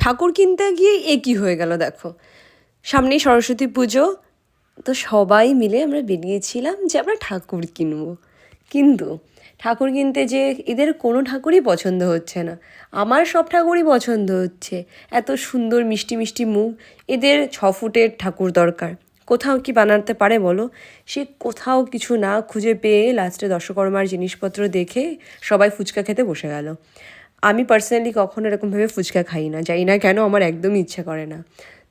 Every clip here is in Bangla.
ঠাকুর কিনতে গিয়ে কী হয়ে গেল দেখো, সামনেই সরস্বতী পুজো, তো সবাই মিলে আমরা বেরিয়েছিলাম যে আমরা ঠাকুর কিনবো। কিন্তু ঠাকুর কিনতে যে এদের কোনো ঠাকুরই পছন্দ হচ্ছে না। আমার সব ঠাকুরই পছন্দ হচ্ছে, এত সুন্দর মিষ্টি মিষ্টি মুখ। এদের 6 ফুটের ঠাকুর দরকার, কোথাও কি বানাতে পারে বলো? সে কোথাও কিছু না খুঁজে পেয়ে লাস্টে দশকর্মার জিনিসপত্র দেখে সবাই ফুচকা খেতে বসে গেল। আমি পার্সোনালি কখনো এরকমভাবে ফুচকা খাই না, জানি না কেন, আমার একদমই ইচ্ছা করে না।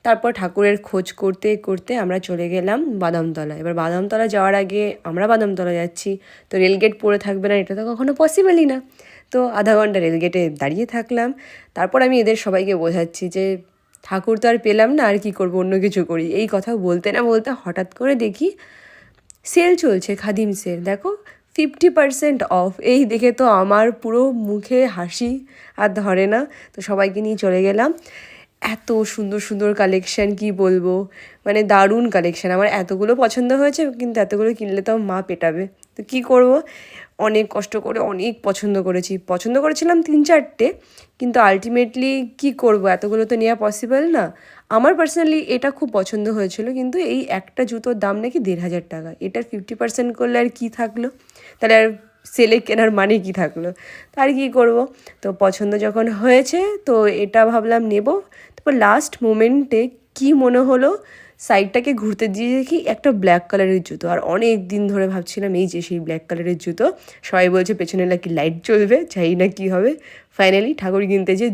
তারপর ঠাকুরের খোঁজ করতে করতে আমরা চলে গেলাম বাদামতলা। এবার বাদামতলা যাওয়ার আগে আমরা বাদামতলা যাচ্ছি, তো রেলগেট পড়ে থাকবে না এটা তো কখনো পসিবলই না। তো আধা ঘন্টা রেলগেটে দাঁড়িয়ে থাকলাম। তারপর আমি এদের সবাইকে বোঝাচ্ছি যে ঠাকুর তো আর পেলাম না, আর কি করবো, অন্য কিছু করি। এই কথা বলতে না বলতে হঠাৎ করে দেখি সেল চলছে, খাদিম সেল, দেখো 50% অফ। এই দেখে তো আমার পুরো মুখে হাসি আর ধরে না। তো সবাইকে নিয়ে চলে গেলাম। এত সুন্দর সুন্দর কালেকশান, কি বলবো, মানে দারুণ কালেকশান। আমার এতগুলো পছন্দ হয়েছে, কিন্তু এতগুলো কিনলে তো মা পেটাবে। তো কী করব, অনেক কষ্ট করে অনেক পছন্দ করেছিলাম 3-4টে, কিন্তু আলটিমেটলি কী করব, এতগুলো তো নেওয়া পসিবল না। আমার পার্সোনালি এটা খুব পছন্দ হয়েছিল, কিন্তু এই একটা জুতোর দাম নাকি 1,500 টাকা। এটার 50% করলে আর কী থাকলো, তাহলে আর সেলে কেনার মানে কী থাকলো। তার কী করব, তো পছন্দ যখন হয়েছে তো এটা ভাবলাম নেব। তারপর লাস্ট মোমেন্টে কি মনে হলো, সাইডটাকে ঘুরতে দিয়ে দেখি একটা ব্ল্যাক কালারের জুতো। আর অনেক দিন ধরে ভাবছিলাম এই যে সেই ব্ল্যাক কালারের জুতো, সবাই বলছে পেছনে নাকি লাইট জ্বলবে, চাই না কী হবে। ফাইনালি ঠাকুর কিনতে যে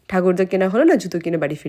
ঠাকুর তো কেনা হলো না, জুতো কিনে বাড়ি ফিরে